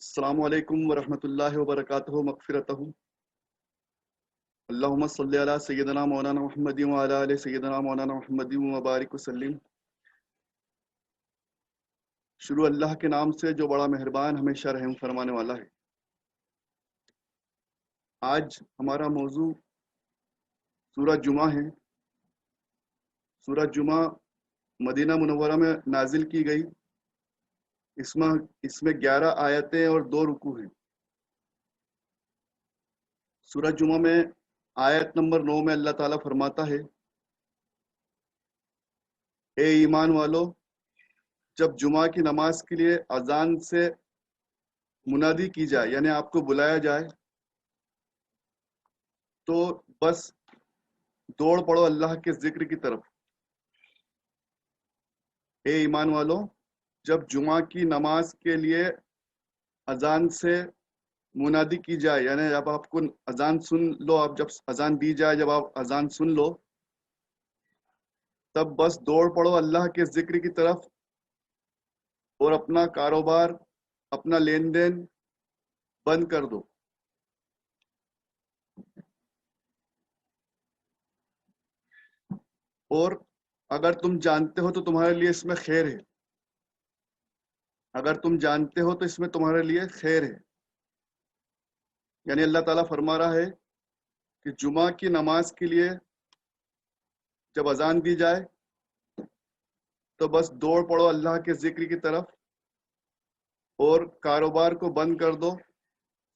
السلام علیکم ورحمۃ اللہ وبرکاتہ مغفرتہ اللہم صلی علی سیدنا مولانا محمد وعلی آل سیدنا مولانا محمد وبارک وسلم۔ شروع اللہ کے نام سے جو بڑا مہربان ہمیشہ رحم فرمانے والا ہے۔ آج ہمارا موضوع سورہ جمعہ ہے۔ سورہ جمعہ مدینہ منورہ میں نازل کی گئی۔ اس میں 11 آیتیں اور 2 رکوع ہیں۔ سورہ جمعہ میں آیت نمبر 9 میں اللہ تعالیٰ فرماتا ہے، اے ایمان والو، جب جمعہ کی نماز کے لیے اذان سے منادی کی جائے، یعنی آپ کو بلایا جائے، تو بس دوڑ پڑو اللہ کے ذکر کی طرف۔ اے ایمان والو، جب جمعہ کی نماز کے لیے اذان سے منادی کی جائے، یعنی جب آپ کو اذان سن لو، آپ جب اذان دی جائے، جب آپ اذان سن لو، تب بس دوڑ پڑو اللہ کے ذکر کی طرف اور اپنا کاروبار، اپنا لین دین بند کر دو۔ اور اگر تم جانتے ہو تو تمہارے لیے اس میں خیر ہے، اگر تم جانتے ہو تو اس میں تمہارے لیے خیر ہے۔ یعنی اللہ تعالیٰ فرما رہا ہے کہ جمعہ کی نماز کے لیے جب اذان دی جائے تو بس دوڑ پڑو اللہ کے ذکر کی طرف اور کاروبار کو بند کر دو،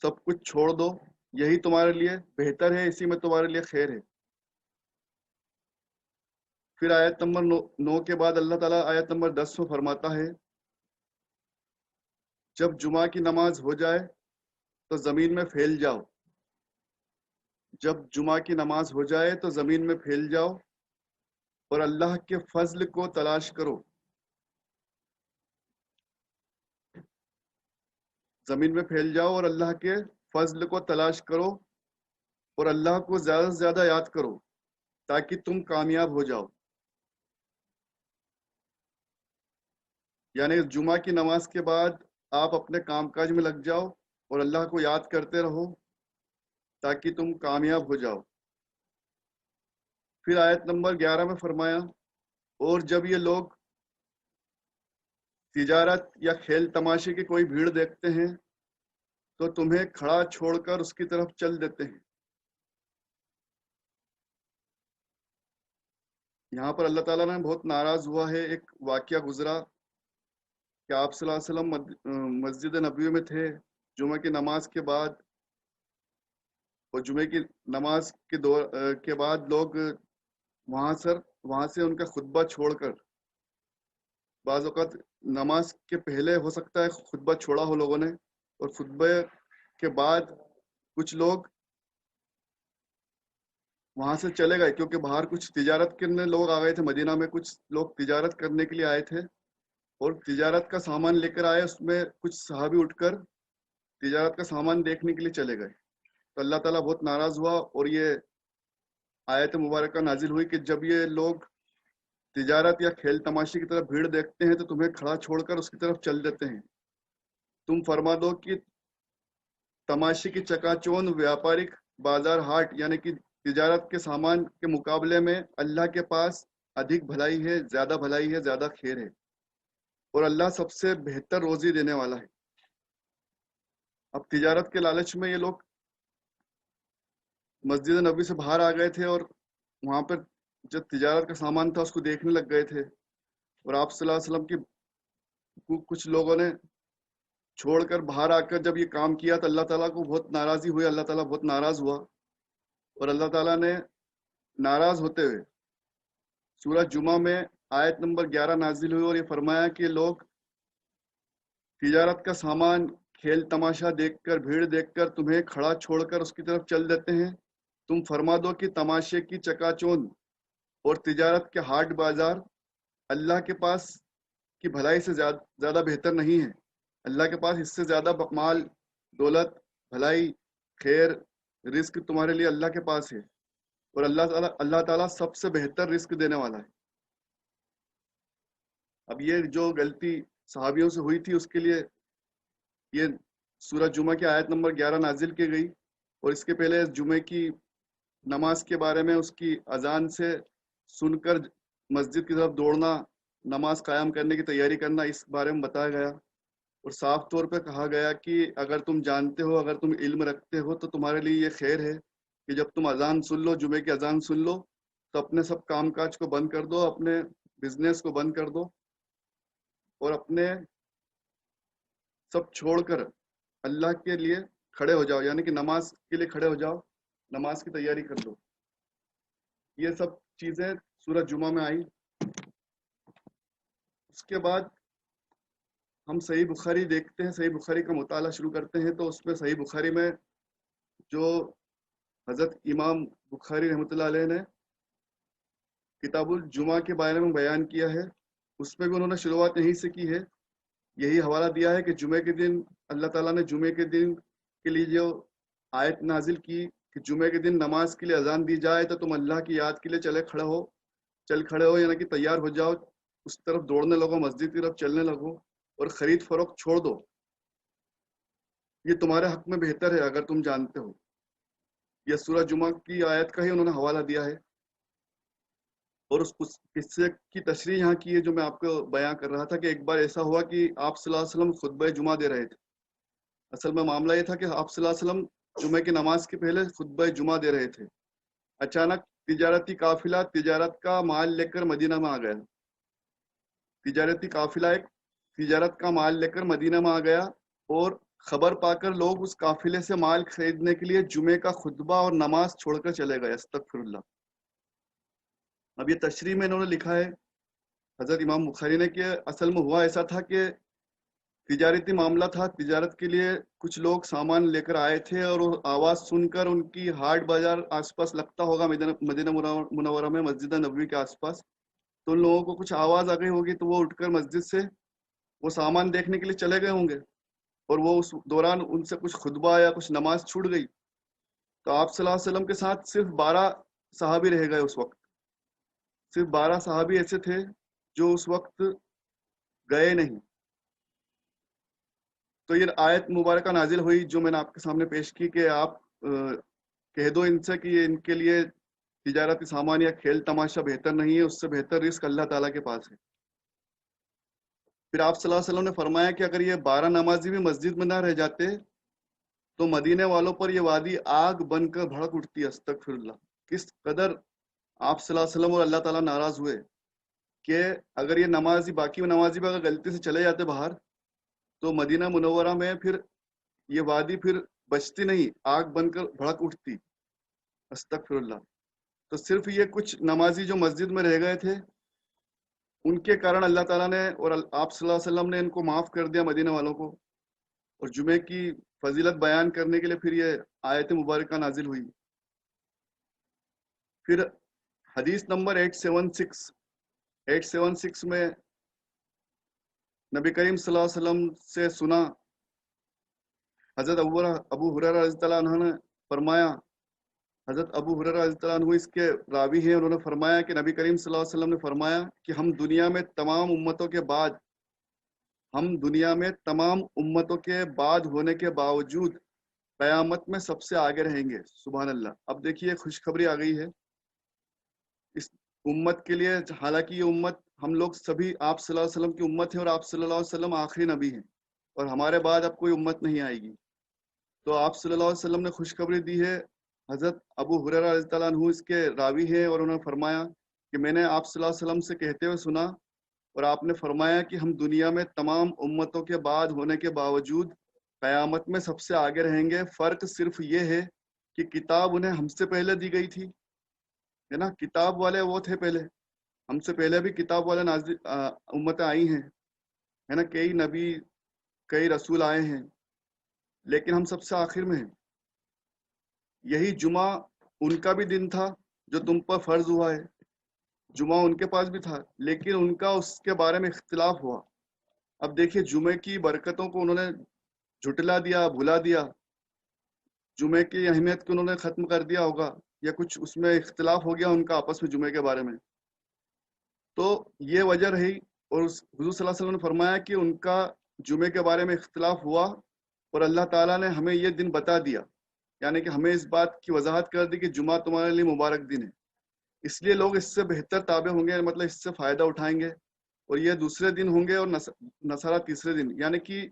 سب کچھ چھوڑ دو، یہی تمہارے لیے بہتر ہے، اسی میں تمہارے لیے خیر ہے۔ پھر آیت نمبر 9 کے بعد اللہ تعالیٰ آیت نمبر 10 میں فرماتا ہے، جب جمعہ کی نماز ہو جائے تو زمین میں پھیل جاؤ، جب جمعہ کی نماز ہو جائے تو زمین میں پھیل جاؤ اور اللہ کے فضل کو تلاش کرو۔ زمین میں پھیل جاؤ اور اللہ کے فضل کو تلاش کرو اور اللہ کو زیادہ سے زیادہ یاد کرو تاکہ تم کامیاب ہو جاؤ۔ یعنی جمعہ کی نماز کے بعد آپ اپنے کام کاج میں لگ جاؤ اور اللہ کو یاد کرتے رہو تاکہ تم کامیاب ہو جاؤ۔ پھر آیت نمبر 11 میں فرمایا، اور جب یہ لوگ تجارت یا کھیل تماشے کی کوئی بھیڑ دیکھتے ہیں تو تمہیں کھڑا چھوڑ کر اس کی طرف چل دیتے ہیں۔ یہاں پر اللہ تعالیٰ نے بہت ناراض ہوا ہے۔ ایک واقعہ گزرا کہ آپ صلی اللہ علیہ وسلم مسجد نبوی میں تھے جمعہ کی نماز کے بعد، اور جمعہ کی نماز کے بعد لوگ وہاں سے ان کا خطبہ چھوڑ کر، بعض اوقات نماز کے پہلے ہو سکتا ہے خطبہ چھوڑا ہو لوگوں نے، اور خطبے کے بعد کچھ لوگ وہاں سے چلے گئے، کیونکہ باہر کچھ تجارت کرنے لوگ آ گئے تھے۔ مدینہ میں کچھ لوگ تجارت کرنے کے لیے آئے تھے اور تجارت کا سامان لے کر آئے، اس میں کچھ صحابی اٹھ کر تجارت کا سامان دیکھنے کے لیے چلے گئے۔ تو اللہ تعالیٰ بہت ناراض ہوا اور یہ آیت مبارکہ نازل ہوئی کہ جب یہ لوگ تجارت یا کھیل تماشے کی طرف بھیڑ دیکھتے ہیں تو تمہیں کھڑا چھوڑ کر اس کی طرف چل دیتے ہیں۔ تم فرما دو کہ تماشے کی چکا چوند ویاپارک بازار ہاٹ، یعنی کہ تجارت کے سامان کے مقابلے میں اللہ کے پاس ادھک بھلائی ہے، زیادہ بھلائی ہے، زیادہ خیر ہے، اور اللہ سب سے بہتر روزی دینے والا ہے۔ اب تجارت کے لالچ میں یہ لوگ مسجد نبوی سے باہر آ گئے تھے اور وہاں پر جو تجارت کا سامان تھا اس کو دیکھنے لگ گئے تھے، اور آپ صلی اللہ علیہ وسلم کی کچھ لوگوں نے چھوڑ کر باہر آ کر جب یہ کام کیا تو اللہ تعالیٰ کو بہت ناراضی ہوئی، اللہ تعالیٰ بہت ناراض ہوا، اور اللہ تعالیٰ نے ناراض ہوتے ہوئے سورہ جمعہ میں آیت نمبر 11 نازل ہوئی اور یہ فرمایا کہ لوگ تجارت کا سامان، کھیل تماشا دیکھ کر، بھیڑ دیکھ کر تمہیں کھڑا چھوڑ کر اس کی طرف چل دیتے ہیں۔ تم فرما دو کہ تماشے کی چکا چوند اور تجارت کے ہاٹ بازار اللہ کے پاس کی بھلائی سے زیادہ بہتر نہیں ہے۔ اللہ کے پاس اس سے زیادہ مال، دولت، بھلائی، خیر، رزق تمہارے لیے اللہ کے پاس ہے، اور اللہ تعالیٰ سب سے بہتر رزق دینے والا ہے۔ اب یہ جو غلطی صحابیوں سے ہوئی تھی اس کے لیے یہ سورہ جمعہ کی آیت نمبر 11 نازل کی گئی، اور اس کے پہلے جمعے کی نماز کے بارے میں اس کی اذان سے سن کر مسجد کی طرف دوڑنا، نماز قائم کرنے کی تیاری کرنا، اس بارے میں بتایا گیا، اور صاف طور پہ کہا گیا کہ اگر تم جانتے ہو، اگر تم علم رکھتے ہو تو تمہارے لیے یہ خیر ہے کہ جب تم اذان سن لو، جمعے کی اذان سن لو، تو اپنے سب کام کاج کو بند کر دو، اپنے بزنس کو بند کر دو، اور اپنے سب چھوڑ کر اللہ کے لیے کھڑے ہو جاؤ، یعنی کہ نماز کے لیے کھڑے ہو جاؤ، نماز کی تیاری کر لو۔ یہ سب چیزیں سورہ جمعہ میں آئی۔ اس کے بعد ہم صحیح بخاری دیکھتے ہیں، صحیح بخاری کا مطالعہ شروع کرتے ہیں، تو اس میں صحیح بخاری میں جو حضرت امام بخاری رحمۃ اللہ علیہ نے کتاب الجمعہ کے بارے میں بیان کیا ہے، اس میں بھی انہوں نے شروعات یہیں سے کی ہے، یہی حوالہ دیا ہے کہ جمعے کے دن اللہ تعالیٰ نے جمعے کے دن کے لیے جو آیت نازل کی کہ جمعے کے دن نماز کے لیے اذان دی جائے تو تم اللہ کی یاد کے لیے چل کھڑے ہو، یعنی کہ تیار ہو جاؤ، اس طرف دوڑنے لگو، مسجد کی طرف چلنے لگو، اور خرید فروخت چھوڑ دو، یہ تمہارے حق میں بہتر ہے اگر تم جانتے ہو۔ یہ سورہ جمعہ کی آیت کا ہی انہوں نے حوالہ دیا ہے، اور اس قصے کی تشریح یہاں کی ہے جو میں آپ کو بیان کر رہا تھا کہ ایک بار ایسا ہوا کہ آپ صلی اللہ علیہ وسلم خطبہ جمعہ دے رہے تھے۔ اصل میں معاملہ یہ تھا کہ آپ صلی اللہ علیہ وسلم جمعے کی نماز کے پہلے خطبہ جمعہ دے رہے تھے، اچانک تجارتی قافلہ تجارت کا مال لے کر مدینہ میں آ گیا۔ تجارتی قافلہ ایک تجارت کا مال لے کر مدینہ میں آ گیا، اور خبر پا کر لوگ اس قافلے سے مال خریدنے کے لیے جمعے کا خطبہ اور نماز چھوڑ کر چلے گئے۔ استغفر اللہ۔ اب یہ تشریح میں انہوں نے لکھا ہے حضرت امام بخاری نے کہ اصل میں ہوا ایسا تھا کہ تجارتی معاملہ تھا، تجارت کے لیے کچھ لوگ سامان لے کر آئے تھے، اور وہ آواز سن کر ان کی ہاٹ بازار آس پاس لگتا ہوگا مدینہ منورہ میں، مسجد نبوی کے آس پاس، تو ان لوگوں کو کچھ آواز آ گئی ہوگی، تو وہ اٹھ کر مسجد سے وہ سامان دیکھنے کے لیے چلے گئے ہوں گے، اور وہ اس دوران ان سے کچھ خطبہ یا کچھ نماز چھوٹ گئی، تو آپ صلی اللہ علیہ وسلم کے ساتھ صرف 12 صحابی رہ گئے اس وقت، صرف 12 صحابی ایسے تھے جو اس وقت گئے نہیں۔ تو یہ آیت مبارکہ نازل ہوئی جو میں نے آپ کے سامنے پیش کی کہ آپ کہہ دو ان سے کہ ان کے لیے تجارتی سامان یا کھیل تماشا بہتر نہیں ہے، اس سے بہتر رزق اللہ تعالیٰ کے پاس ہے۔ پھر آپ صلی اللہ علیہ وسلم نے فرمایا کہ اگر یہ 12 نمازی بھی مسجد میں نہ رہ جاتے تو مدینے والوں پر یہ وادی آگ بن کر بھڑک اٹھتی۔ استغفر اللہ۔ کس قدر آپ صلی اللہ علیہ وسلم اور اللہ تعالیٰ ناراض ہوئے کہ اگر یہ نمازی باقی نمازی بھی اگر غلطی سے چلے جاتے باہر تو مدینہ منورہ میں پھر یہ وادی پھر بچتی نہیں، آگ بن کر بھڑک اٹھتی۔ استغفر اللہ۔ تو صرف یہ کچھ نمازی جو مسجد میں رہ گئے تھے ان کے کارن اللہ تعالیٰ نے اور آپ صلی اللہ علیہ وسلم نے ان کو معاف کر دیا مدینہ والوں کو، اور جمعے کی فضیلت بیان کرنے کے لیے پھر یہ آیت مبارکہ نازل ہوئی۔ پھر حدیث نمبر 876 میں نبی کریم صلی اللہ علیہ وسلم سے سنا، حضرت ابو ہریرہ رضی اللہ عنہ نے فرمایا، حضرت ابو ہریرہ رضی اللہ عنہ اس کے راوی ہیں، انہوں نے فرمایا کہ نبی کریم صلی اللہ علیہ وسلم نے فرمایا کہ ہم دنیا میں تمام امتوں کے بعد ہونے کے باوجود قیامت میں سب سے آگے رہیں گے۔ سبحان اللہ۔ اب دیکھیے خوشخبری آ گئی ہے اس امت کے لیے، حالانکہ یہ امت ہم لوگ سبھی آپ صلی اللہ علیہ وسلم کی امت ہے، اور آپ صلی اللہ علیہ وسلم آخری نبی ہیں، اور ہمارے بعد اب کوئی امت نہیں آئے گی۔ تو آپ صلی اللہ علیہ وسلم نے خوشخبری دی ہے، حضرت ابو ہریرہ رضی اللہ عنہ اس کے راوی ہیں، اور انہوں نے فرمایا کہ میں نے آپ صلی اللہ علیہ وسلم سے کہتے ہوئے سنا، اور آپ نے فرمایا کہ ہم دنیا میں تمام امتوں کے بعد ہونے کے باوجود قیامت میں سب سے آگے رہیں گے، فرق صرف یہ ہے کہ کتاب انہیں ہم سے پہلے دی گئی تھی، ہے نا، کتاب والے وہ تھے پہلے، ہم سے پہلے بھی کتاب والے امتیں آئی ہیں، ہے نا، کئی نبی کئی رسول آئے ہیں، لیکن ہم سب سے آخر میں ہیں۔ یہی جمعہ ان کا بھی دن تھا جو تم پر فرض ہوا ہے، جمعہ ان کے پاس بھی تھا، لیکن ان کا اس کے بارے میں اختلاف ہوا۔ اب دیکھیے جمعے کی برکتوں کو انہوں نے جھٹلا دیا، بھلا دیا، جمعے کی اہمیت کو انہوں نے ختم کر دیا ہوگا، یا کچھ اس میں اختلاف ہو گیا ان کا آپس میں جمعے کے بارے میں، تو یہ وجہ رہی۔ اور حضور صلی اللہ علیہ وسلم نے فرمایا کہ ان کا جمعے کے بارے میں اختلاف ہوا اور اللہ تعالیٰ نے ہمیں یہ دن بتا دیا، یعنی کہ ہمیں اس بات کی وضاحت کر دی کہ جمعہ تمہارے لیے مبارک دن ہے، اس لیے لوگ اس سے بہتر تابع ہوں گے، مطلب اس سے فائدہ اٹھائیں گے، اور یہ دوسرے دن ہوں گے اور نصارہ تیسرے دن۔ یعنی کہ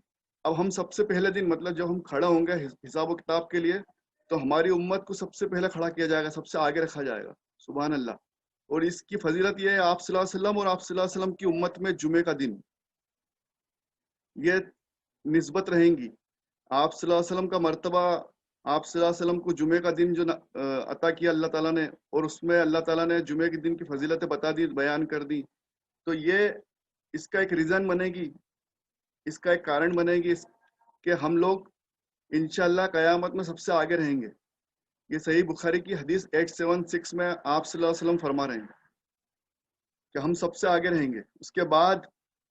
اب ہم سب سے پہلے دن، مطلب جب ہم کھڑا ہوں گے حساب و کتاب کے لیے، تو ہماری امت کو سب سے پہلے کھڑا کیا جائے گا، سب سے آگے رکھا جائے گا۔ سبحان اللہ۔ اور اس کی فضیلت یہ ہے، آپ صلی اللہ علیہ وسلم اور آپ صلی اللہ علیہ وسلم کی امت میں جمعے کا دن یہ نسبت رہیں گی۔ آپ صلی اللہ علیہ وسلم کا مرتبہ، آپ صلی اللہ علیہ وسلم کو جمعے کا دن جو عطا کیا اللہ تعالیٰ نے، اور اس میں اللہ تعالیٰ نے جمعے کے دن کی فضیلتیں بتا دی، بیان کر دی، تو یہ اس کا ایک ریزن بنے گی، اس کا ایک کارن بنے گی کہ ہم لوگ انشاءاللہ قیامت میں سب سے آگے رہیں گے۔ یہ صحیح بخاری کی حدیث 876 میں آپ صلی اللہ علیہ وسلم فرما رہے ہیں کہ ہم سب سے آگے رہیں گے۔ اس کے بعد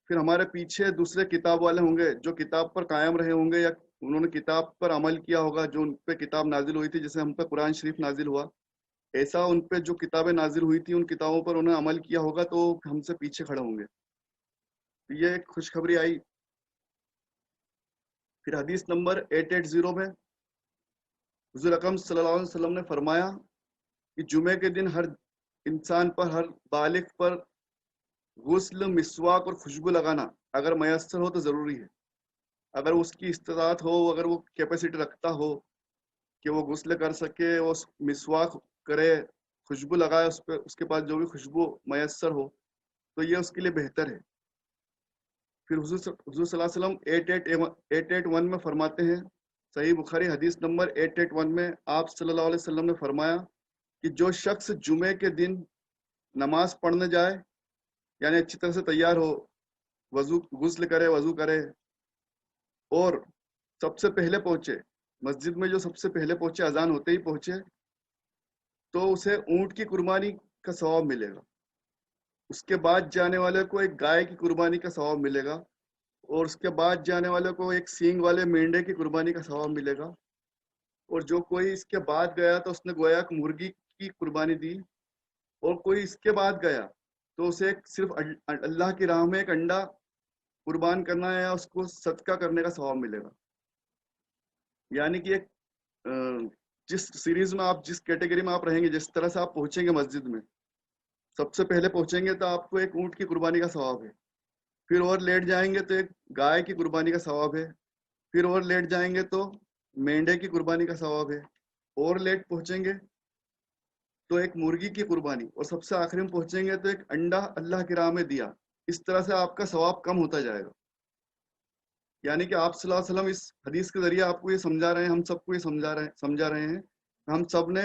پھر ہمارے پیچھے دوسرے کتاب والے ہوں گے جو کتاب پر قائم رہے ہوں گے، یا انہوں نے کتاب پر عمل کیا ہوگا، جو ان پہ کتاب نازل ہوئی تھی، جیسے ہم پہ قرآن شریف نازل ہوا، ایسا ان پہ جو کتابیں نازل ہوئی تھی ان کتابوں پر انہوں نے عمل کیا ہوگا، تو ہم سے پیچھے کھڑے ہوں گے۔ یہ ایک خوشخبری آئی۔ پھر حدیث نمبر 880 میں حضور اکرم صلی اللہ علیہ وسلم نے فرمایا کہ جمعے کے دن ہر انسان پر، ہر بالغ پر غسل، مسواک اور خوشبو لگانا اگر میسر ہو تو ضروری ہے۔ اگر اس کی استطاعت ہو، اگر وہ کیپیسٹی رکھتا ہو کہ وہ غسل کر سکے، وہ مسواک کرے، خوشبو لگائے اس پہ، اس کے پاس جو بھی خوشبو میسر ہو، تو یہ اس کے لیے بہتر ہے۔ پھر حضور صلی اللہ علیہ وسلم 881 میں فرماتے ہیں، صحیح بخاری حدیث نمبر 881 میں آپ صلی اللہ علیہ وسلم نے فرمایا کہ جو شخص جمعے کے دن نماز پڑھنے جائے، یعنی اچھی طرح سے تیار ہو، غسل کرے، وضو کرے، اور سب سے پہلے پہنچے مسجد میں، جو سب سے پہلے پہنچے، اذان ہوتے ہی پہنچے، تو اسے اونٹ کی قربانی کا ثواب ملے گا۔ اس کے بعد جانے والے کو ایک گائے کی قربانی کا ثواب ملے گا، اور اس کے بعد جانے والے کو ایک سینگ والے مینڈے کی قربانی کا ثواب ملے گا، اور جو کوئی اس کے بعد گیا تو اس نے گویا کہ مرغی کی قربانی دی، اور کوئی اس کے بعد گیا تو اسے صرف اللہ کی راہ میں ایک انڈا قربان کرنا ہے، یا اس کو صدقہ کرنے کا ثواب ملے گا۔ یعنی کہ ایک جس سیریز میں آپ، جس کیٹیگری میں آپ رہیں گے، جس طرح سے آپ پہنچیں گے مسجد میں، سب سے پہلے پہنچیں گے تو آپ کو ایک اونٹ کی قربانی کا ثواب ہے، پھر اور لیٹ جائیں گے تو ایک گائے کی قربانی کا ثواب ہے، پھر اور لیٹ جائیں گے تو مینڈے کی قربانی کا ثواب ہے، اور لیٹ پہنچیں گے تو ایک مرغی کی قربانی، اور سب سے آخری میں پہنچیں گے تو ایک انڈا اللہ کی راہ میں دیا۔ اس طرح سے آپ کا ثواب کم ہوتا جائے گا۔ یعنی کہ آپ صلی اللہ علیہ وسلم اس حدیث کے ذریعے آپ کو یہ سمجھا رہے ہیں، ہم سب کو یہ سمجھا رہے ہیں، ہم سب نے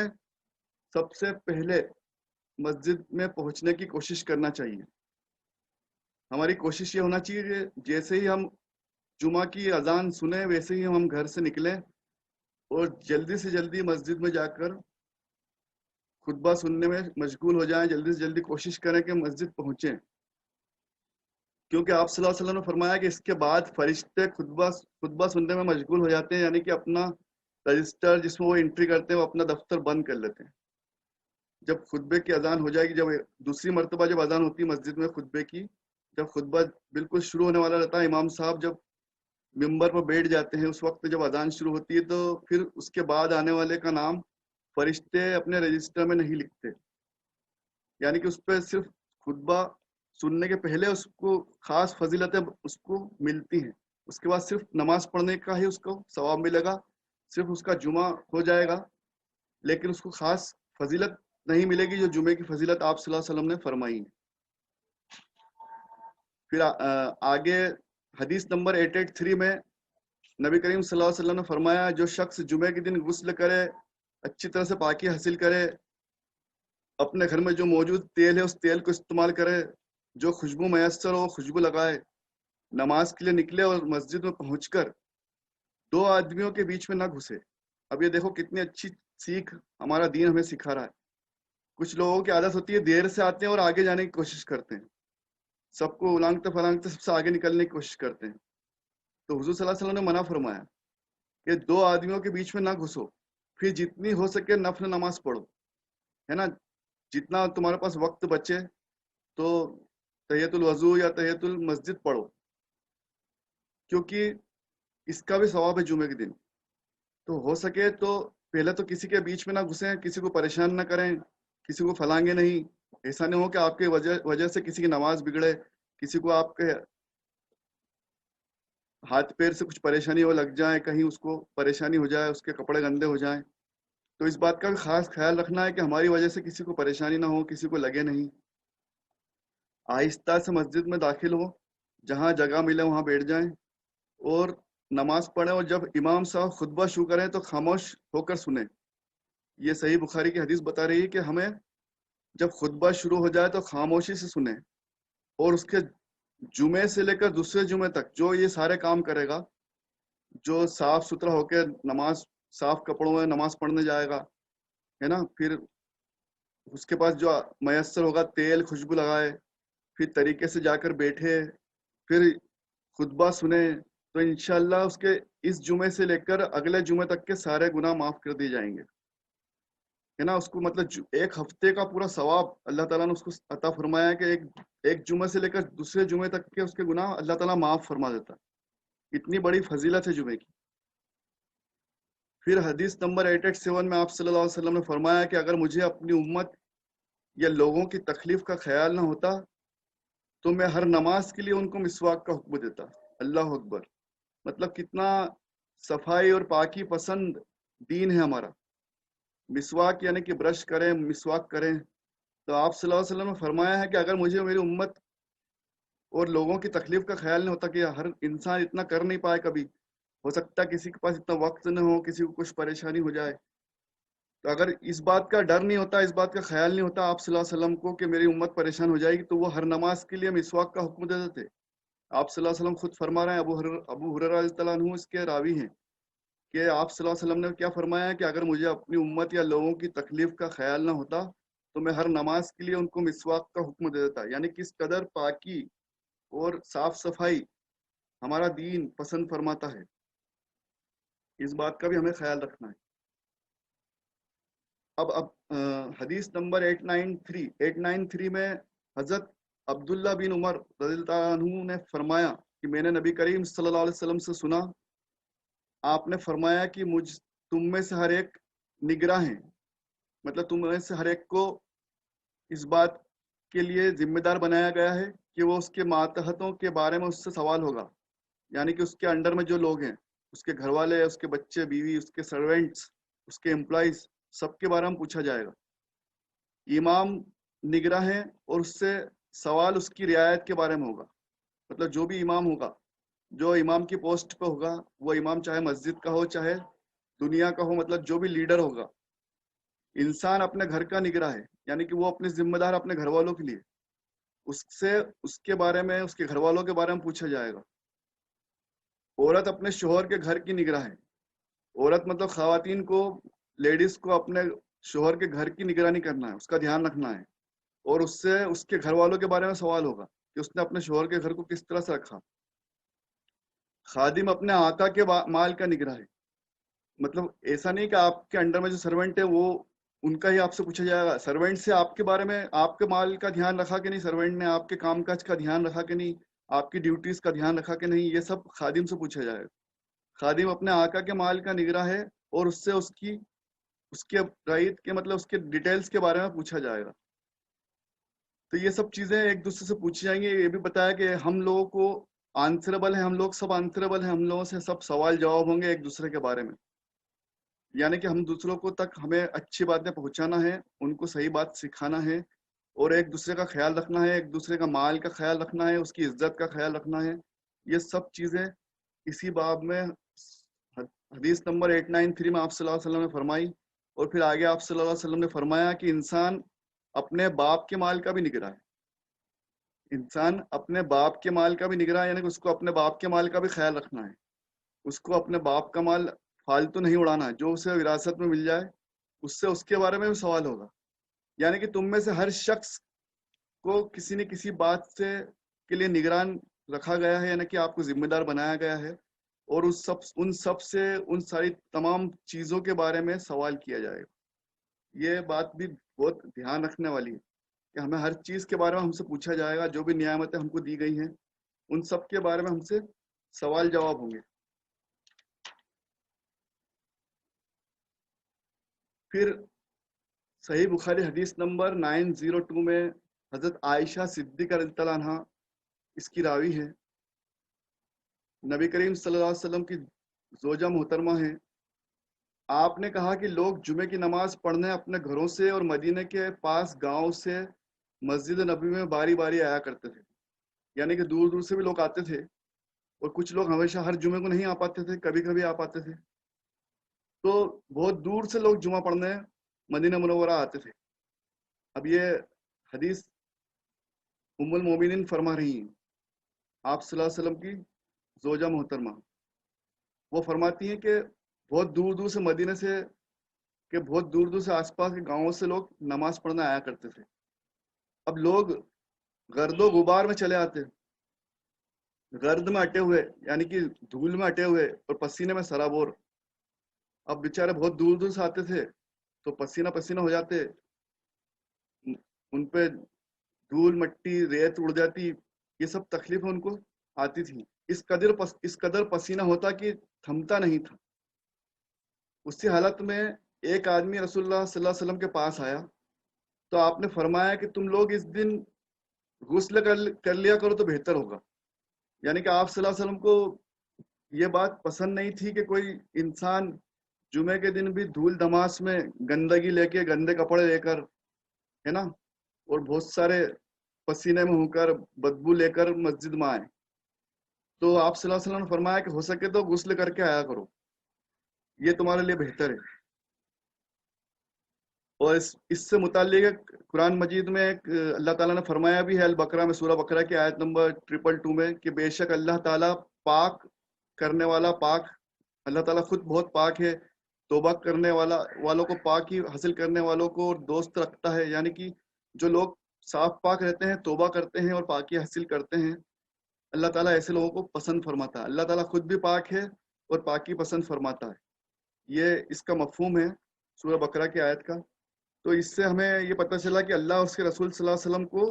سب سے پہلے مسجد میں پہنچنے کی کوشش کرنا چاہیے۔ ہماری کوشش یہ ہونا چاہیے کہ جیسے ہی ہم جمعہ کی اذان سنیں، ویسے ہی ہم گھر سے نکلیں اور جلدی سے جلدی مسجد میں جا کر خطبہ سننے میں مشغول ہو جائیں، جلدی سے جلدی کوشش کریں کہ مسجد پہنچیں، کیونکہ آپ صلی اللہ علیہ وسلم نے فرمایا کہ اس کے بعد فرشتے خطبہ سننے میں مشغول ہو جاتے ہیں، یعنی کہ اپنا رجسٹر جس میں وہ انٹری کرتے ہیں وہ اپنا دفتر بند کر لیتے ہیں۔ جب خطبے کی اذان ہو جائے گی، جب دوسری مرتبہ جب اذان ہوتی ہے مسجد میں خطبے کی، جب خطبہ بالکل شروع ہونے والا رہتا ہے، امام صاحب جب ممبر پر بیٹھ جاتے ہیں، اس وقت جب اذان شروع ہوتی ہے، تو پھر اس کے بعد آنے والے کا نام فرشتے اپنے رجسٹر میں نہیں لکھتے، یعنی کہ اس پہ صرف خطبہ سننے کے پہلے اس کو خاص فضیلتیں اس کو ملتی ہیں، اس کے بعد صرف نماز پڑھنے کا ہی اس کو ثواب ملے گا، صرف اس کا جمعہ ہو جائے گا، لیکن اس کو خاص فضیلت نہیں ملے گی جو جمعے کی فضیلت آپ صلی اللہ علیہ وسلم نے فرمائی ہے۔ پھر آگے حدیث نمبر 883 میں نبی کریم صلی اللہ علیہ وسلم نے فرمایا، جو شخص جمعے کے دن غسل کرے، اچھی طرح سے پاکی حاصل کرے، اپنے گھر میں جو موجود تیل ہے اس تیل کو استعمال کرے، جو خوشبو میسر ہو خوشبو لگائے، نماز کے لیے نکلے اور مسجد میں پہنچ کر دو آدمیوں کے بیچ میں نہ گھسے۔ اب یہ دیکھو کتنی اچھی سیکھ ہمارا دین ہمیں سکھا رہا ہے۔ کچھ لوگوں کی عادت ہوتی ہے دیر سے آتے ہیں اور آگے جانے کی کوشش کرتے ہیں، سب کو الانگتے پھلانگتے سب سے آگے نکلنے کی کوشش کرتے ہیں، تو حضور صلی اللہ علیہ وسلم نے منع فرمایا کہ دو آدمیوں کے بیچ میں نہ گھسو، پھر جتنی ہو سکے نفل نماز پڑھو، ہے نا، جتنا تمہارے پاس وقت بچے تو تحیت الوضو یا تحیت المسجد پڑھو، کیونکہ اس کا بھی ثواب ہے جمعے کے دن. تو ہو سکے تو پہلے تو کسی کے بیچ میں نہ گھسیں, کسی کو پریشان نہ کریں, کسی کو پھلانگے نہیں. ایسا نہیں ہو کہ آپ کی وجہ سے کسی کی نماز بگڑے, کسی کو آپ کے ہاتھ پیر سے کچھ پریشانی ہو لگ جائے, کہیں اس کو پریشانی ہو جائے, اس کے کپڑے گندے ہو جائیں. تو اس بات کا بھی خاص خیال رکھنا ہے کہ ہماری وجہ سے کسی کو پریشانی نہ ہو, کسی کو لگے نہیں. آہستہ سے مسجد میں داخل ہو, جہاں جگہ ملے وہاں بیٹھ جائیں اور نماز پڑھیں, اور جب امام صاحب خطبہ شروع کریں تو خاموش ہو کر سنیں. یہ صحیح بخاری کی حدیث بتا رہی ہے کہ ہمیں جب خطبہ شروع ہو جائے تو خاموشی سے سنیں, اور اس کے جمعے سے لے کر دوسرے جمعے تک جو یہ سارے کام کرے گا, جو صاف ستھرا ہو کے نماز صاف کپڑوں میں نماز پڑھنے جائے گا, ہے نا, پھر اس کے پاس جو میسر ہوگا تیل خوشبو لگائے, پھر طریقے سے جا کر بیٹھے, پھر خطبہ سنے, تو انشاءاللہ اس کے اس جمعے سے لے کر اگلے جمعے تک کے سارے گناہ معاف کر دیے جائیں گے, ہے نا. اس کو مطلب ایک ہفتے کا پورا ثواب اللہ تعالیٰ نے اس کو عطا فرمایا ہے کہ ایک جمعے سے لے کر دوسرے جمعے تک کے اس کے گناہ اللہ تعالیٰ معاف فرما دیتا ہے. اتنی بڑی فضیلت ہے جمعے کی. پھر حدیث نمبر 887 میں آپ صلی اللہ علیہ وسلم نے فرمایا کہ اگر مجھے اپنی امت یا لوگوں کی تکلیف کا خیال نہ ہوتا تو میں ہر نماز کے لیے ان کو مسواک کا حکم دیتا. اللہ اکبر. مطلب کتنا صفائی اور پاکی پسند دین ہے ہمارا. مسواک یعنی کہ برش کریں, مسواک کریں. تو آپ صلی اللہ علیہ وسلم نے فرمایا ہے کہ اگر مجھے میری امت اور لوگوں کی تکلیف کا خیال نہیں ہوتا, کہ ہر انسان اتنا کر نہیں پائے, کبھی ہو سکتا ہے کسی کے پاس اتنا وقت نہ ہو, کسی کو کچھ پریشانی ہو جائے, تو اگر اس بات کا ڈر نہیں ہوتا, اس بات کا خیال نہیں ہوتا آپ صلی اللہ علیہ وسلم کو کہ میری امت پریشان ہو جائے گی, تو وہ ہر نماز کے لیے مسواک کا حکم دے دیتے. آپ صلی اللہ علیہ وسلم خود فرما رہے ہیں, ابو ہریرہ رضی اللہ عنہ اس کے راوی ہیں, کہ آپ صلی اللہ علیہ وسلم نے کیا فرمایا ہے کہ اگر مجھے اپنی امت یا لوگوں کی تکلیف کا خیال نہ ہوتا تو میں ہر نماز کے لیے ان کو مسواک کا حکم دے دیتا. یعنی کس قدر پاکی اور صاف صفائی ہمارا دین پسند فرماتا ہے. اس بات کا بھی ہمیں خیال رکھنا ہے. اب حدیث نمبر 893 میں حضرت عبداللہ بن عمر رضی اللہ عنہ نے فرمایا کہ میں نے نبی کریم صلی اللہ علیہ وسلم سے سنا, آپ نے فرمایا کہ تم میں سے ہر ایک نگراں ہیں, مطلب تم میں سے ہر ایک کو اس بات کے لیے ذمہ دار بنایا گیا ہے کہ وہ اس کے ماتحتوں کے بارے میں اس سے سوال ہوگا. یعنی کہ اس کے انڈر میں جو لوگ ہیں, اس کے گھر والے, اس کے بچے بیوی, اس کے سرونٹس, اس کے امپلائیز, سب کے بارے میں پوچھا جائے گا. امام نگراں ہے اور اس سے سوال اس کی رعایت کے بارے میں ہوگا. مطلب جو بھی امام ہوگا, جو امام کی پوسٹ پہ ہوگا, وہ امام چاہے مسجد کا ہو چاہے دنیا کا ہو, مطلب جو بھی لیڈر ہوگا, انسان اپنے گھر کا نگراں ہے, یعنی کہ وہ اپنے ذمہ دار اپنے گھر والوں کے لیے, اس سے اس کے بارے میں, اس کے گھر والوں کے بارے میں پوچھا جائے گا. عورت اپنے شوہر کے گھر کی نگراں ہے. عورت مطلب خواتین کو, لیڈیز کو اپنے شوہر کے گھر کی نگرانی کرنا ہے, اس کا دھیان رکھنا ہے, اور اس سے اس کے گھر والوں کے بارے میں سوال ہوگا کہ اس نے اپنے شوہر کے گھر کو کس طرح سے رکھا. خادم اپنے آقا کے مال کا نگراں ہے. مطلب ایسا نہیں کہ آپ کے انڈر میں جو سرونٹ ہے وہ ان کا ہی آپ سے پوچھا جائے گا, سرونٹ سے آپ کے بارے میں, آپ کے مال کا دھیان رکھا کہ نہیں, سرونٹ نے آپ کے کام کاج کا دھیان رکھا کہ نہیں, آپ کی ڈیوٹیز کا دھیان رکھا کہ نہیں, یہ سب خادم سے پوچھا جائے گا. خادم اپنے آقا کے مال کا نگراں ہے, اور اس سے اس کے رعیت کے, مطلب اس کے ڈیٹیلز کے بارے میں پوچھا جائے گا. تو یہ سب چیزیں ایک دوسرے سے پوچھی جائیں گی. یہ بھی بتایا کہ ہم لوگوں کو آنسربل ہیں, ہم لوگ سب آنسربل ہیں, ہم لوگوں سے سب سوال جواب ہوں گے ایک دوسرے کے بارے میں. یعنی کہ ہم دوسروں کو تک ہمیں اچھی باتیں پہنچانا ہے, ان کو صحیح بات سکھانا ہے, اور ایک دوسرے کا خیال رکھنا ہے, ایک دوسرے کا مال کا خیال رکھنا ہے, اس کی عزت کا خیال رکھنا ہے. یہ سب چیزیں اسی باب میں حدیث نمبر 893 میں آپ صلی اللہ علیہ وسلم نے فرمائی. اور پھر آگے آپ صلی اللہ علیہ وسلم نے فرمایا کہ انسان اپنے باپ کے مال کا بھی نگراں ہے. انسان اپنے باپ کے مال کا بھی نگراں ہے, یعنی کہ اس کو اپنے باپ کے مال کا بھی خیال رکھنا ہے. اس کو اپنے باپ کا مال فالتو نہیں اڑانا ہے, جو اسے وراثت میں مل جائے اس سے اس کے بارے میں بھی سوال ہوگا. یعنی کہ تم میں سے ہر شخص کو کسی نہ کسی بات سے کے لیے نگران رکھا گیا ہے, یعنی کہ آپ کو ذمہ دار بنایا گیا ہے, اور ان سب سے ان ساری تمام چیزوں کے بارے میں سوال کیا جائے گا. یہ بات بھی بہت دھیان رکھنے والی ہے کہ ہمیں ہر چیز کے بارے میں ہم سے پوچھا جائے گا. جو بھی نعمتیں ہم کو دی گئی ہیں ان سب کے بارے میں ہم سے سوال جواب ہوں گے. پھر صحیح بخاری حدیث نمبر 902 میں حضرت عائشہ صدیقہ رضی اللہ عنہا اس کی راوی ہے، نبی کریم صلی اللہ علیہ وسلم کی زوجہ محترمہ ہیں. آپ نے کہا کہ لوگ جمعے کی نماز پڑھنے اپنے گھروں سے اور مدینہ کے پاس گاؤں سے مسجد نبوی میں باری باری آیا کرتے تھے، یعنی کہ دور دور سے بھی لوگ آتے تھے، اور کچھ لوگ ہمیشہ ہر جمعے کو نہیں آ پاتے تھے، کبھی کبھی آ پاتے تھے. تو بہت دور سے لوگ جمعہ پڑھنے مدینہ منورہ آتے تھے. اب یہ حدیث ام المومنین فرما رہی ہیں، آپ صلی اللہ علیہ وسلم کی زوجہ محترمہ. وہ فرماتی ہیں کہ بہت دور دور سے مدینہ سے کہ بہت دور دور سے آس پاس کے گاؤں سے لوگ نماز پڑھنے آیا کرتے تھے. اب لوگ گرد و غبار میں چلے آتے، گرد میں اٹے ہوئے، یعنی کہ دھول میں اٹے ہوئے اور پسینے میں سرابور. اب بیچارے بہت دور دور سے آتے تھے تو پسینہ پسینہ ہو جاتے، ان پہ دھول مٹی ریت اڑ جاتی، یہ سب تکلیف ان کو آتی تھی. اس قدر پسینہ ہوتا کہ تھمتا نہیں تھا. اسی حالت میں ایک آدمی رسول اللہ صلی اللہ علیہ وسلم کے پاس آیا تو آپ نے فرمایا کہ تم لوگ اس دن غسل کر لیا کرو تو بہتر ہوگا. یعنی کہ آپ صلی اللہ علیہ وسلم کو یہ بات پسند نہیں تھی کہ کوئی انسان جمعے کے دن بھی دھول دھماس میں گندگی لے کے، گندے کپڑے لے کر، ہے نا، اور بہت سارے پسینے میں ہو کر بدبو لے کر مسجد میں آئے. تو آپ صلی اللہ علیہ وسلم نے فرمایا کہ ہو سکے تو غسل کر کے آیا کرو، یہ تمہارے لیے بہتر ہے. اور اس سے متعلق قرآن مجید میں ایک اللہ تعالیٰ نے فرمایا بھی ہے، البقرہ میں، سورہ بقرہ کی آیت نمبر 222 میں، کہ بے شک اللہ تعالیٰ پاک کرنے والا، پاک، اللہ تعالیٰ خود بہت پاک ہے، توبہ کرنے والوں کو، پاکی حاصل کرنے والوں کو اور دوست رکھتا ہے. یعنی کہ جو لوگ صاف پاک رہتے ہیں، توبہ کرتے ہیں اور پاکی حاصل کرتے ہیں، اللہ تعالیٰ ایسے لوگوں کو پسند فرماتا ہے. اللہ تعالیٰ خود بھی پاک ہے اور پاکی پسند فرماتا ہے. یہ اس کا مفہوم ہے سورہ بقرہ کی آیت کا. تو اس سے ہمیں یہ پتہ چلا کہ اللہ اور اس کے رسول صلی اللہ علیہ وسلم کو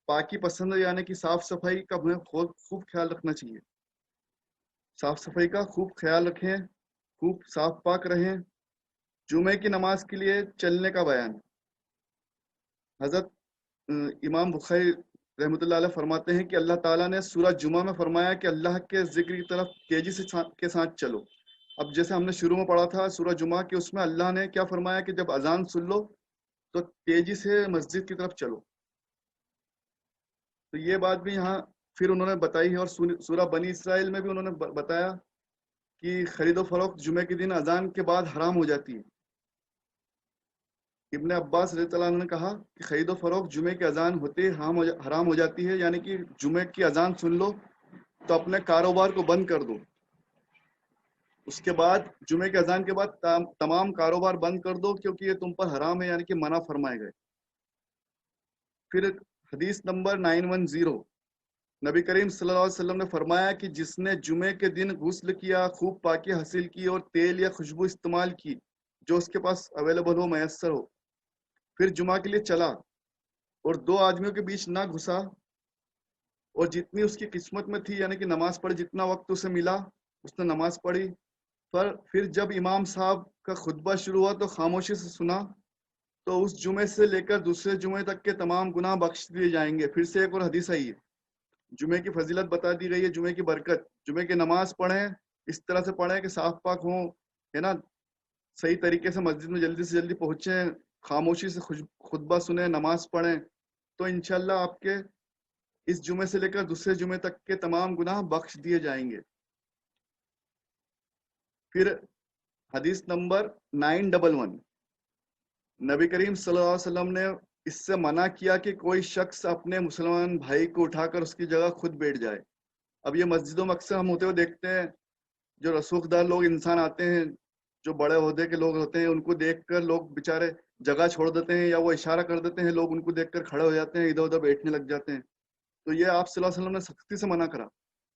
پاکی پسند ہے، یعنی کہ صاف صفائی کا ہمیں خوب خیال رکھنا چاہیے. صاف صفائی کا خوب خیال رکھیں، خوب صاف پاک رہیں. جمعے کی نماز کے لیے چلنے کا بیان. حضرت امام بخاری رحمۃ اللہ علیہ فرماتے ہیں کہ اللہ تعالیٰ نے سورہ جمعہ میں فرمایا کہ اللہ کے ذکر کی طرف تیزی سے کے ساتھ چلو. اب جیسے ہم نے شروع میں پڑھا تھا سورہ جمعہ کہ اس میں اللہ نے کیا فرمایا کہ جب اذان سن لو تو تیزی سے مسجد کی طرف چلو. تو یہ بات بھی یہاں پھر انہوں نے بتائی ہے. اور سورہ بنی اسرائیل میں بھی انہوں نے بتایا کہ خرید و فروخت جمعے کے دن اذان کے بعد حرام ہو جاتی ہے. ابن عباس رضی اللہ عنہ نے کہا کہ خرید و فروخت جمعے کی اذان ہوتے حرام ہو جاتی ہے، یعنی کہ جمعے کی اذان سن لو تو اپنے کاروبار کو بند کر دو. اس کے بعد جمعے کے اذان کے بعد تمام کاروبار بند کر دو، کیونکہ یہ تم پر حرام ہے، یعنی کہ منع فرمائے گئے. پھر حدیث نمبر 910، نبی کریم صلی اللہ علیہ وسلم نے فرمایا کہ جس نے جمعے کے دن غسل کیا، خوب پاکی حاصل کی اور تیل یا خوشبو استعمال کی جو اس کے پاس اویلیبل ہو، میسر ہو، پھر جمعہ کے لیے چلا اور دو آدمیوں کے بیچ نہ گھسا، اور جتنی اس کی قسمت میں تھی، یعنی کہ نماز پڑھی، جتنا وقت اسے ملا اس نے نماز پڑھی. پھر جب امام صاحب کا خطبہ شروع ہوا تو خاموشی سے سنا، تو اس جمعے سے لے کر دوسرے جمعے تک کے تمام گناہ بخش دیے جائیں گے. پھر سے ایک اور حدیث آئی ہے، جمعے کی فضیلت بتا دی گئی ہے، جمعے کی برکت. جمعے کی نماز پڑھیں، اس طرح سے پڑھیں کہ صاف پاک ہوں، ہے نا، صحیح طریقے سے مسجد میں جلدی سے جلدی پہنچیں، خاموشی سے خطبہ سنیں، نماز پڑھیں، تو انشاءاللہ آپ کے اس جمعے سے لے کر دوسرے جمعے تک کے تمام گناہ بخش دیے جائیں گے. پھر حدیث نمبر 911، نبی کریم صلی اللہ علیہ وسلم نے اس سے منع کیا کہ کوئی شخص اپنے مسلمان بھائی کو اٹھا کر اس کی جگہ خود بیٹھ جائے. اب یہ مسجدوں میں اکثر ہم ہوتے ہوئے دیکھتے ہیں، جو رسوخ دار لوگ انسان آتے ہیں، جو بڑے عہدے کے لوگ ہوتے ہیں، ان کو دیکھ کر لوگ بیچارے جگہ چھوڑ دیتے ہیں، یا وہ اشارہ کر دیتے ہیں، لوگ ان کو دیکھ کر کھڑے ہو جاتے ہیں، ادھر ادھر بیٹھنے لگ جاتے ہیں. تو یہ آپ صلی اللہ علیہ وسلم نے سختی سے منع کرا،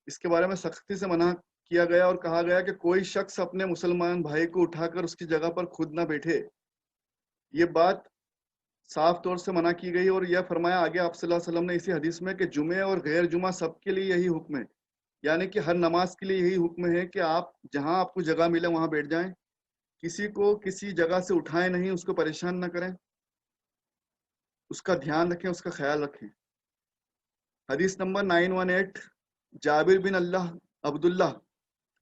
اس کے بارے میں سختی سے منع کیا گیا اور کہا گیا کہ کوئی شخص اپنے مسلمان بھائی کو اٹھا کر اس کی جگہ پر خود نہ بیٹھے. یہ بات صاف طور سے منع کی گئی. اور یہ فرمایا آگے آپ صلی اللہ علیہ وسلم نے اسی حدیث میں کہ جمعے اور غیر جمعہ سب کے لیے یہی حکم ہے، یعنی کہ ہر نماز کے لیے یہی حکم ہے کہ آپ جہاں آپ کو جگہ ملے وہاں بیٹھ جائیں، کسی کو کسی جگہ سے اٹھائیں نہیں، اس کو پریشان نہ کریں، اس کا دھیان رکھیں، اس کا خیال رکھیں۔ حدیث نمبر 918، جابر بن عبداللہ،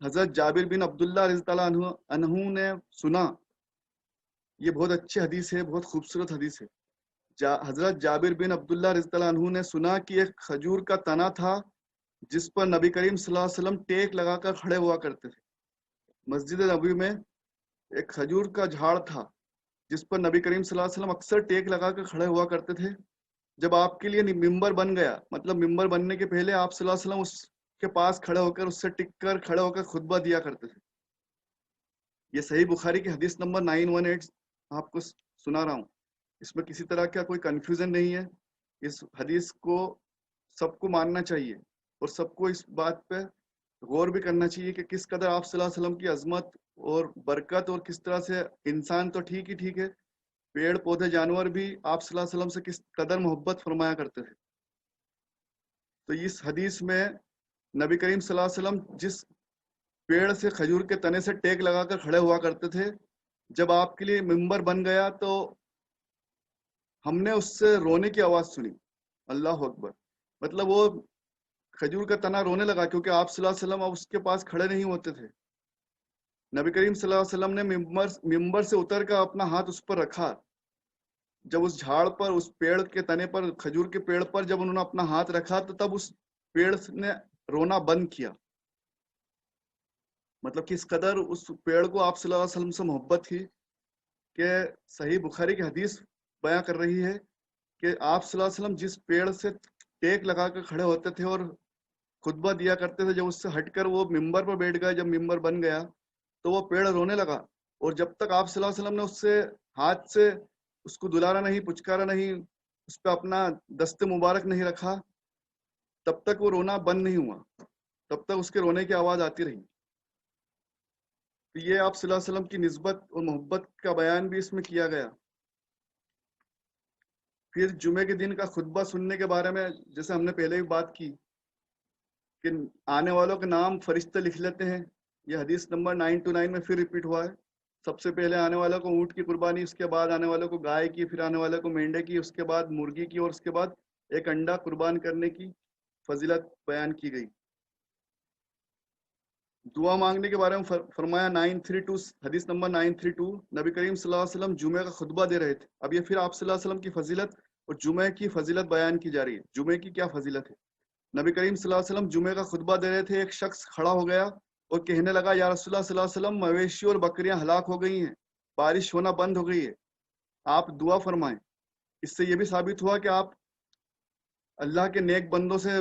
حضرت جابر بن عبداللہ رضی اللہ عنہ نے سنا، یہ بہت اچھی حدیث ہے، بہت خوبصورت حدیث ہے۔ حضرت جابر بن عبداللہ رضی اللہ عنہ نے سنا کہ ایک کھجور کا تنا تھا جس پر نبی کریم صلی اللہ علیہ وسلم ٹیک لگا کر کھڑے ہوا کرتے تھے۔ مسجد نبوی میں ایک کھجور کا جھاڑ تھا جس پر نبی کریم صلی اللہ علیہ وسلم اکثر ٹیک لگا کر کھڑے ہوا کرتے تھے۔ جب آپ کے لیے ممبر بن گیا، مطلب ممبر بننے کے پہلے آپ صلی اللہ علیہ وسلم اس کے پاس کھڑے ہو کر، اس سے ٹک کر کھڑے ہو کر خطبہ دیا کرتے تھے۔ یہ صحیح بخاری کی حدیث نمبر 918 آپ کو سنا رہا ہوں، اس میں کسی طرح کا کوئی کنفیوژن نہیں ہے۔ اس حدیث کو سب کو ماننا چاہیے اور سب کو اس بات پہ غور بھی کرنا چاہیے کہ کس قدر آپ صلی اللہ علیہ وسلم کی عظمت اور برکت، اور کس طرح سے انسان تو ٹھیک ہے، پیڑ پودے جانور بھی آپ صلی اللہ علیہ وسلم سے کس قدر محبت فرمایا کرتے تھے۔ تو اس حدیث میں نبی کریم صلی اللہ علیہ وسلم جس پیڑ سے، کھجور کے تنے سے ٹیک لگا کر کھڑے ہوا کرتے تھے، جب آپ کے لیے ممبر بن گیا تو ہم نے اس سے رونے کی آواز سنی۔ اللہ اکبر! مطلب وہ کھجور کا تنا رونے لگا کیونکہ آپ صلی اللہ علیہ وسلم اب اس کے پاس کھڑے نہیں ہوتے تھے۔ نبی کریم صلی اللہ علیہ وسلم نے ممبر سے اتر کر اپنا ہاتھ اس پر رکھا۔ جب اس جھاڑ پر، اس پیڑ کے تنے پر، کھجور کے پیڑ پر جب انہوں نے اپنا ہاتھ رکھا تو تب اس پیڑ نے رونا بند کیا۔ مطلب کس قدر اس پیڑ کو آپ صلی اللہ علیہ وسلم سے محبت تھی کہ صحیح بخاری کی حدیث بیان کر رہی ہے کہ آپ صلی اللہ علیہ وسلم جس پیڑ سے ٹیک لگا کر کھڑے ہوتے تھے اور خطبہ دیا کرتے تھے، جب اس سے ہٹ کر وہ ممبر پر بیٹھ گئے، جب ممبر بن گیا تو وہ پیڑ رونے لگا، اور جب تک آپ صلی اللہ علیہ وسلم نے اس سے ہاتھ سے اس کو دلارا نہیں، پچکارا نہیں، اس پہ اپنا دست مبارک نہیں رکھا، تب تک وہ رونا بند نہیں ہوا، تب تک اس کے رونے کی آواز آتی رہی۔ تو یہ آپ صلی اللہ علیہ وسلم کی نسبت اور محبت کا بیان بھی اس میں کیا گیا۔ پھر جمعے کے دن کا خطبہ سننے کے بارے میں جیسے ہم نے پہلے بھی بات کی کہ آنے والوں کے نام فرشتے لکھ لیتے ہیں، یہ حدیث نمبر 929 میں پھر ریپیٹ ہوا ہے۔ سب سے پہلے آنے والوں کو اونٹ کی قربانی، اس کے بعد آنے والوں کو گائے کی، پھر آنے والوں کو مینڈے کی، اس کے بعد مرغی کی، اور اس کے بعد ایک انڈا قربان کرنے کی فضیلت بیان کی گئی۔ دعا مانگنے کے بارے میں فرمایا 932، حدیث نمبر 932، نبی کریم صلی اللہ علیہ وسلم جمعہ کا خطبہ دے رہے تھے۔ اب یہ پھر آپ صلی اللہ علیہ وسلم کی فضیلت اور جمعہ کی فضیلت بیان کی جا رہی ہے۔ جمعہ کی کیا فضیلت ہے؟ نبی کریم صلی اللہ علیہ وسلم جمعہ کا خطبہ دے رہے تھے، ایک شخص کھڑا ہو گیا اور کہنے لگا، یا رسول اللہ صلی اللہ علیہ وسلم، مویشی اور بکریاں ہلاک ہو گئی ہیں، بارش ہونا بند ہو گئی ہے، آپ دعا فرمائیں۔ اس سے یہ بھی ثابت ہوا کہ آپ اللہ کے نیک بندوں سے،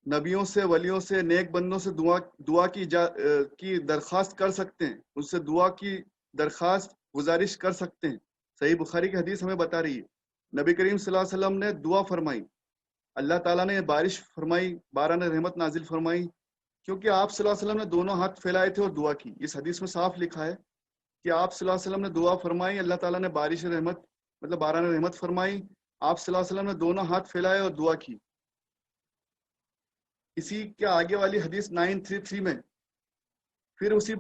نبیوں سے، ولیوں سے، نیک بندوں سے دعا کی درخواست کر سکتے ہیں، ان سے دعا کی درخواست گزارش کر سکتے ہیں۔ صحیح بخاری کی حدیث ہمیں بتا رہی ہے، نبی کریم صلی اللہ علیہ وسلم نے دعا فرمائی، اللہ تعالیٰ نے بارش فرمائی، باران رحمت نازل فرمائی، کیونکہ آپ صلی اللہ علیہ وسلم نے دونوں ہاتھ پھیلائے تھے اور دعا کی۔ اس حدیث میں صاف لکھا ہے کہ آپ صلی اللہ علیہ وسلم نے دعا فرمائی، اللہ تعالیٰ نے بارش رحمت، مطلب باران رحمت فرمائی، آپ صلی اللہ علیہ وسلم نے دونوں ہاتھ پھیلائے اور دعا کی۔ اسی کے آگے والی حدیث 933 میں پھر اسی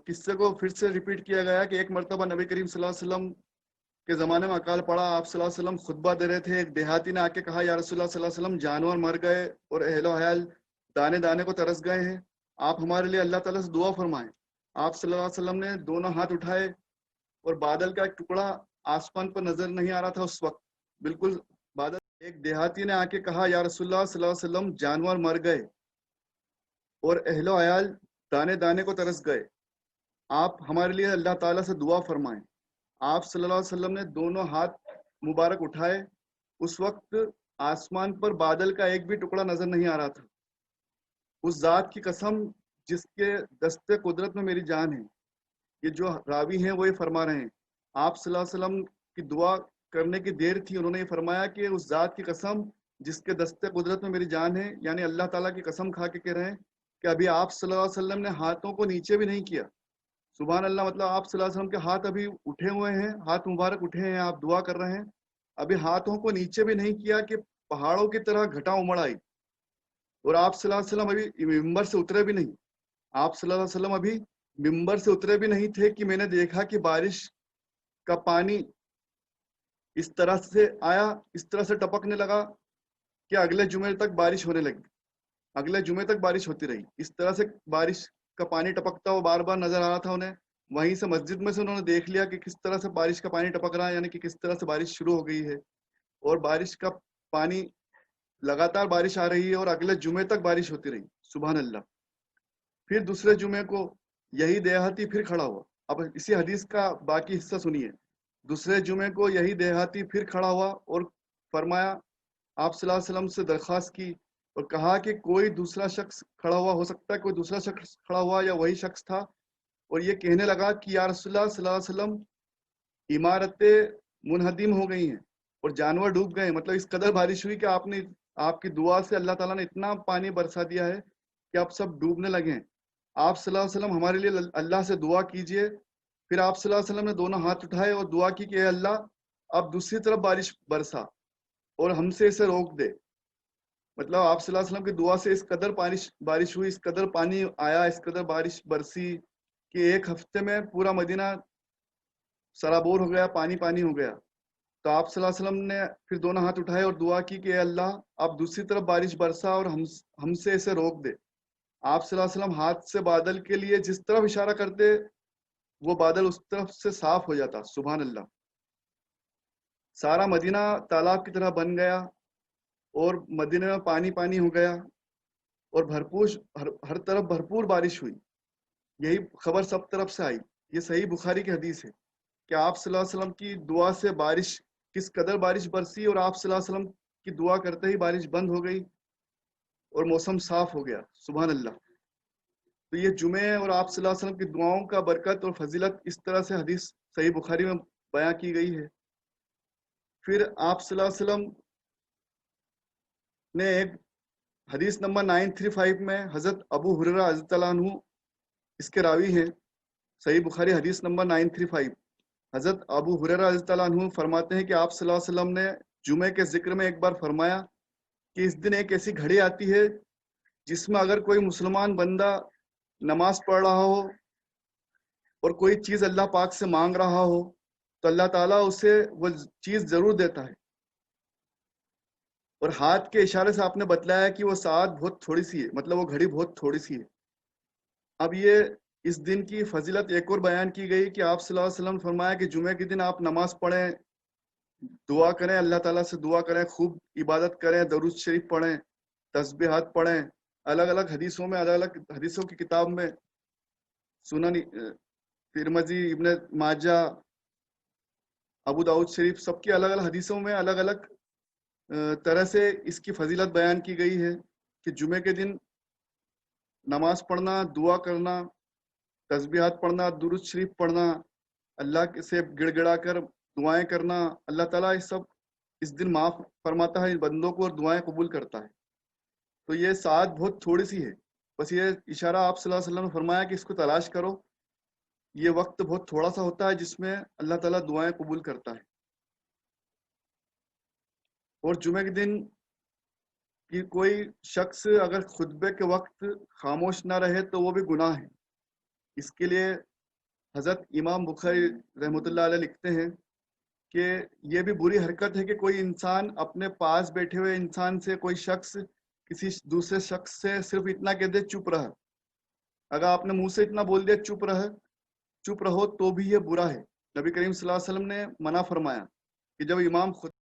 قصے کو پھر سے ریپیٹ کیا گیا کہ ایک مرتبہ نبی کریم صلی اللہ علیہ وسلم کے زمانے میں اکال پڑا، آپ صلی اللہ علیہ وسلم خطبہ دے رہے تھے، ایک دیہاتی نے آ کے کہا، یا رسول اللہ صلی اللہ علیہ وسلم، جانور مر گئے اور اہل و عیال دانے دانے کو ترس گئے ہیں، آپ ہمارے لیے اللہ تعالیٰ سے دعا فرمائیں۔ آپ صلی اللہ علیہ وسلم نے دونوں ہاتھ اٹھائے اور بادل کا ایک ٹکڑا آسمان پر نظر نہیں آ رہا تھا اس وقت، بالکل بادل۔ ایک دیہاتی نے آ کے کہا، یا رسول اللہ صلی اللہ علیہ وسلم، جانور مر گئے اور اہل و عیال دانے دانے کو ترس گئے، آپ ہمارے لیے اللہ تعالیٰ سے دعا فرمائیں۔ آپ صلی اللہ علیہ وسلم نے دونوں ہاتھ مبارک اٹھائے، اس وقت آسمان پر بادل کا ایک بھی ٹکڑا نظر نہیں آ رہا تھا۔ اس ذات کی قسم جس کے دست قدرت میں میری جان ہے، یہ جو راوی ہیں وہ یہ فرما رہے ہیں، آپ صلی اللہ علیہ وسلم کی دعا کرنے کی دیر تھی، انہوں نے یہ فرمایا کہ اس ذات کی قسم جس کے دست قدرت میں میری جان ہے، یعنی اللہ تعالیٰ کی قسم کھا کے کہہ رہے ہیں کہ ابھی آپ صلی اللہ علیہ وسلم نے ہاتھوں کو نیچے بھی نہیں کیا۔ سبحان اللہ! مطلب آپ صلی اللہ علیہ وسلم کے ہاتھ ابھی اٹھے ہوئے ہیں، ہاتھ مبارک اٹھے ہیں، آپ دعا کر رہے ہیں، ابھی ہاتھوں کو نیچے بھی نہیں کیا کہ پہاڑوں کی طرح گھٹا امڑ آئی، اور آپ صلی اللہ علیہ وسلم ابھی ممبر سے اترے بھی نہیں، آپ صلی اللہ علیہ وسلم ابھی منبر سے اترے بھی نہیں تھے کہ میں نے دیکھا کہ بارش کا پانی اس طرح سے آیا، اس طرح سے ٹپکنے لگا کہ اگلے جمعے تک بارش ہونے لگی، اگلے جمعے تک بارش ہوتی رہی. اس طرح سے بارش کا پانی ٹپکتا ہوا بار بار نظر آ رہا تھا انہیں. وہیں سے مسجد میں سے انہوں نے دیکھ لیا کہ کس طرح سے بارش کا پانی ٹپک رہا ہے، یعنی کہ کس طرح سے بارش شروع ہو گئی ہے، اور بارش کا پانی لگاتار بارش آ رہی ہے اور اگلے جمعے تک بارش ہوتی رہی. سبحان اللہ. پھر دوسرے جمعے کو یہی دیہاتی پھر کھڑا ہوا. اب اسی حدیث کا باقی حصہ سنیے. دوسرے جمعے کو یہی دیہاتی پھر کھڑا ہوا اور فرمایا، آپ صلی اللہ علیہ وسلم سے درخواست کی اور کہا کہ کوئی دوسرا شخص کھڑا ہوا ہو سکتا ہے، کوئی دوسرا شخص کھڑا ہوا یا وہی شخص تھا، اور یہ کہنے لگا کہ یا رسول اللہ صلی اللہ علیہ وسلم، عمارتیں منہدم ہو گئی ہیں اور جانور ڈوب گئے ہیں. مطلب اس قدر بارش ہوئی کہ آپ کی دعا سے اللہ تعالیٰ نے اتنا پانی برسا دیا ہے کہ اب سب ڈوبنے لگے ہیں. آپ صلی اللہ علیہ وسلم ہمارے لیے اللہ سے دعا کیجئے. پھر آپ صلی اللہ علیہ وسلم نے دونوں ہاتھ اٹھائے اور دعا کی کہ اے اللہ، اب دوسری طرف بارش برسا اور ہم سے اسے روک دے. مطلب آپ صلی اللہ علیہ وسلم کی دعا سے اس قدر بارش ہوئی، اس قدر پانی آیا، اس قدر بارش برسی کہ ایک ہفتے میں پورا مدینہ سرابور ہو گیا، پانی پانی ہو گیا. تو آپ صلی اللہ علیہ وسلم نے پھر دونوں ہاتھ اٹھائے اور دعا کی کہ اے اللہ، آپ دوسری طرف بارش برسا اور ہم سے اسے روک دے. آپ صلی اللہ علیہ وسلم ہاتھ سے بادل کے لیے جس طرف اشارہ کرتے وہ بادل اس طرف سے صاف ہو جاتا. سبحان اللہ. سارا مدینہ تالاب کی طرح بن گیا اور مدینہ میں پانی پانی ہو گیا اور ہر طرف بھرپور بارش ہوئی. یہی خبر سب طرف سے آئی. یہ صحیح بخاری کی حدیث ہے کہ آپ صلی اللہ علیہ وسلم کی دعا سے بارش، کس قدر بارش برسی، اور آپ صلی اللہ علیہ وسلم کی دعا کرتے ہی بارش بند ہو گئی اور موسم صاف ہو گیا. سبحان اللہ. تو یہ جمعے اور آپ صلی اللہ علیہ وسلم کی دعاؤں کا برکت اور فضیلت اس طرح سے حدیث صحیح بخاری میں بیان کی گئی ہے. پھر آپ صلی اللہ علیہ وسلم نے ایک حدیث نمبر 935 میں حضرت ابو ہریرہ رضی اللہ عنہ اس کے راوی ہیں. صحیح بخاری حدیث نمبر 935. حضرت ابو ہریرہ رضی اللہ عنہ فرماتے ہیں کہ آپ صلی اللہ علیہ وسلم نے جمعے کے ذکر میں ایک بار فرمایا کہ اس دن ایک ایسی گھڑی آتی ہے جس میں اگر کوئی مسلمان بندہ نماز پڑھ رہا ہو اور کوئی چیز اللہ پاک سے مانگ رہا ہو تو اللہ تعالیٰ اسے وہ چیز ضرور دیتا ہے. اور ہاتھ کے اشارے سے آپ نے بتلایا کہ وہ ساعت بہت تھوڑی سی ہے، مطلب وہ گھڑی بہت تھوڑی سی ہے. اب یہ اس دن کی فضیلت ایک اور بیان کی گئی کہ آپ صلی اللہ علیہ وسلم نے فرمایا کہ جمعے کے دن آپ نماز پڑھیں، دعا کریں، اللہ تعالیٰ سے دعا کریں، خوب عبادت کریں، درود شریف پڑھیں، تسبیحات پڑھیں. الگ الگ حدیثوں میں، الگ الگ حدیثوں کی کتاب میں، سنن ترمذی، ابن ماجہ، ابو داؤد شریف، سب کی الگ الگ حدیثوں میں الگ الگ طرح سے اس کی فضیلت بیان کی گئی ہے کہ جمعے کے دن نماز پڑھنا، دعا کرنا، تسبیحات پڑھنا، درود شریف پڑھنا، اللہ سے گڑ گڑا کر دعائیں کرنا، اللہ تعالیٰ یہ سب اس دن معاف فرماتا ہے بندوں کو اور دعائیں قبول کرتا ہے. تو یہ ساعت بہت تھوڑی سی ہے، بس یہ اشارہ آپ صلی اللہ علیہ وسلم نے فرمایا کہ اس کو تلاش کرو. یہ وقت بہت تھوڑا سا ہوتا ہے جس میں اللہ تعالیٰ دعائیں قبول کرتا ہے. اور جمعے کے دن کہ کوئی شخص اگر خطبے کے وقت خاموش نہ رہے تو وہ بھی گناہ ہے. اس کے لیے حضرت امام بخاری رحمۃ اللہ علیہ لکھتے ہیں کہ یہ بھی بری حرکت ہے کہ کوئی انسان اپنے پاس بیٹھے ہوئے انسان سے، کوئی شخص کسی دوسرے شخص سے صرف اتنا کہہ دے چپ رہا. اگر آپ نے منہ سے اتنا بول دیا چپ رہو تو بھی یہ برا ہے. نبی کریم صلی اللہ علیہ وسلم نے منع فرمایا کہ جب امام